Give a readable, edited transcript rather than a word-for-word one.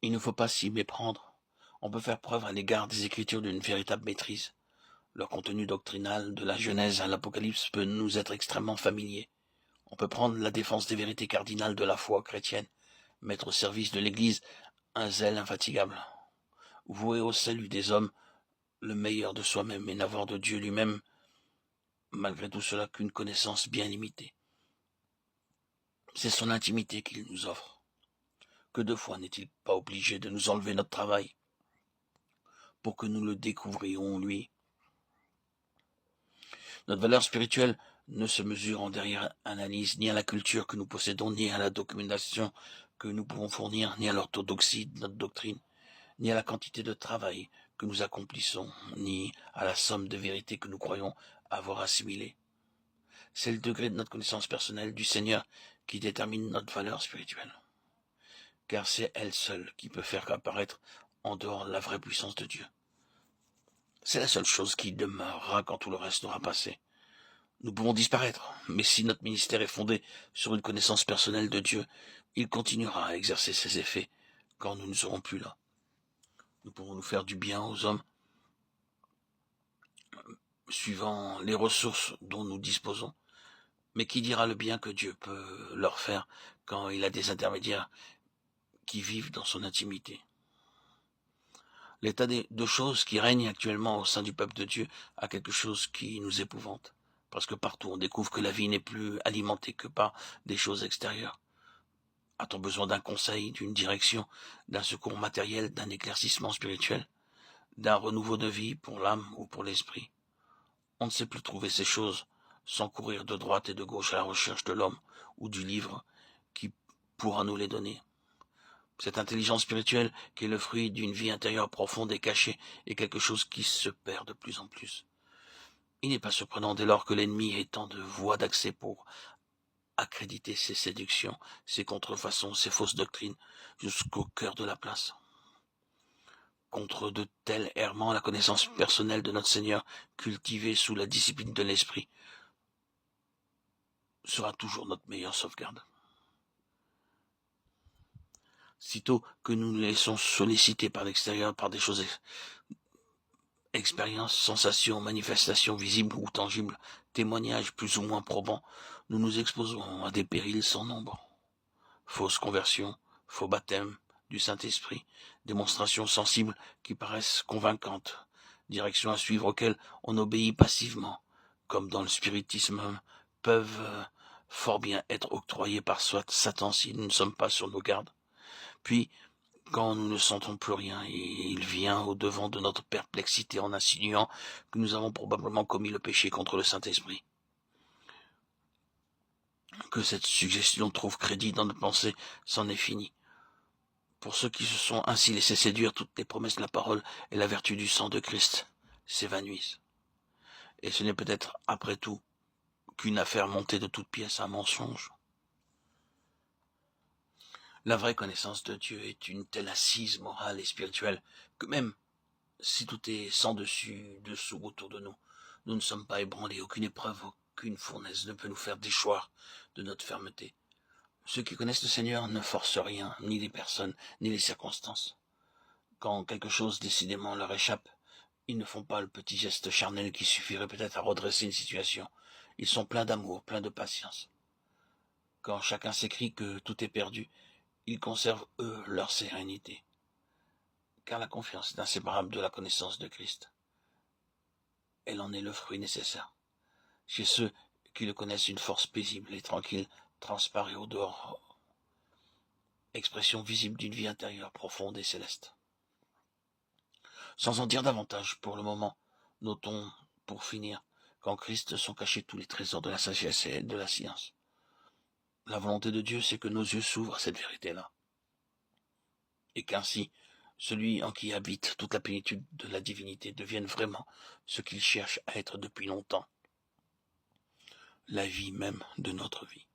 Il ne faut pas s'y méprendre. On peut faire preuve à l'égard des Écritures d'une véritable maîtrise. Leur contenu doctrinal, de la Genèse à l'Apocalypse, peut nous être extrêmement familier. On peut prendre la défense des vérités cardinales de la foi chrétienne, mettre au service de l'Église un zèle infatigable, vouer au salut des hommes le meilleur de soi-même et n'avoir de Dieu lui-même, malgré tout cela, qu'une connaissance bien limitée. C'est son intimité qu'il nous offre. Que de fois n'est-il pas obligé de nous enlever notre travail pour que nous le découvrions lui? Notre valeur spirituelle ne se mesure en derrière analyse ni à la culture que nous possédons, ni à la documentation que nous pouvons fournir, ni à l'orthodoxie de notre doctrine, ni à la quantité de travail que nous accomplissons, ni à la somme de vérités que nous croyons avoir assimilées. C'est le degré de notre connaissance personnelle du Seigneur qui détermine notre valeur spirituelle. Car c'est elle seule qui peut faire apparaître en dehors la vraie puissance de Dieu. C'est la seule chose qui demeurera quand tout le reste aura passé. Nous pouvons disparaître, mais si notre ministère est fondé sur une connaissance personnelle de Dieu, il continuera à exercer ses effets quand nous ne serons plus là. Nous pourrons nous faire du bien aux hommes suivant les ressources dont nous disposons. Mais qui dira le bien que Dieu peut leur faire quand il a des intermédiaires qui vivent dans son intimité? L'état de choses qui règne actuellement au sein du peuple de Dieu a quelque chose qui nous épouvante. Parce que partout on découvre que la vie n'est plus alimentée que par des choses extérieures. A-t-on besoin d'un conseil, d'une direction, d'un secours matériel, d'un éclaircissement spirituel, d'un renouveau de vie pour l'âme ou pour l'esprit? On ne sait plus trouver ces choses sans courir de droite et de gauche à la recherche de l'homme ou du livre qui pourra nous les donner. Cette intelligence spirituelle, qui est le fruit d'une vie intérieure profonde et cachée, est quelque chose qui se perd de plus en plus. Il n'est pas surprenant dès lors que l'ennemi ait tant de voies d'accès pour accréditer ses séductions, ses contrefaçons, ses fausses doctrines, jusqu'au cœur de la place. Contre de tels errements, la connaissance personnelle de notre Seigneur, cultivée sous la discipline de l'Esprit, sera toujours notre meilleure sauvegarde. Sitôt que nous nous laissons solliciter par l'extérieur, par des choses, expériences, sensations, manifestations visibles ou tangibles, témoignages plus ou moins probants, nous nous exposons à des périls sans nombre. Fausse conversion, faux baptême du Saint-Esprit, démonstrations sensibles qui paraissent convaincantes, directions à suivre auxquelles on obéit passivement, comme dans le spiritisme, peuvent fort bien être octroyées par Satan si nous ne sommes pas sur nos gardes. Puis, quand nous ne sentons plus rien, il vient au-devant de notre perplexité en insinuant que nous avons probablement commis le péché contre le Saint-Esprit. Que cette suggestion trouve crédit dans notre pensée, c'en est fini. Pour ceux qui se sont ainsi laissés séduire, toutes les promesses de la parole et la vertu du sang de Christ s'évanouissent. Et ce n'est peut-être, après tout, qu'une affaire montée de toutes pièces, un mensonge. La vraie connaissance de Dieu est une telle assise morale et spirituelle que même si tout est sans dessus, dessous autour de nous, nous ne sommes pas ébranlés. Aucune épreuve, aucune fournaise ne peut nous faire déchoir de notre fermeté. Ceux qui connaissent le Seigneur ne forcent rien, ni les personnes, ni les circonstances. Quand quelque chose décidément leur échappe, ils ne font pas le petit geste charnel qui suffirait peut-être à redresser une situation. Ils sont pleins d'amour, pleins de patience. Quand chacun s'écrie que tout est perdu, ils conservent, eux, leur sérénité. Car la confiance est inséparable de la connaissance de Christ. Elle en est le fruit nécessaire. Chez ceux qui le connaissent, une force paisible et tranquille transparaît au dehors, expression visible d'une vie intérieure profonde et céleste. Sans en dire davantage pour le moment, notons, pour finir, qu'en Christ sont cachés tous les trésors de la sagesse et de la science. La volonté de Dieu, c'est que nos yeux s'ouvrent à cette vérité-là. Et qu'ainsi, celui en qui habite toute la plénitude de la divinité devienne vraiment ce qu'il cherche à être depuis longtemps, la vie même de notre vie.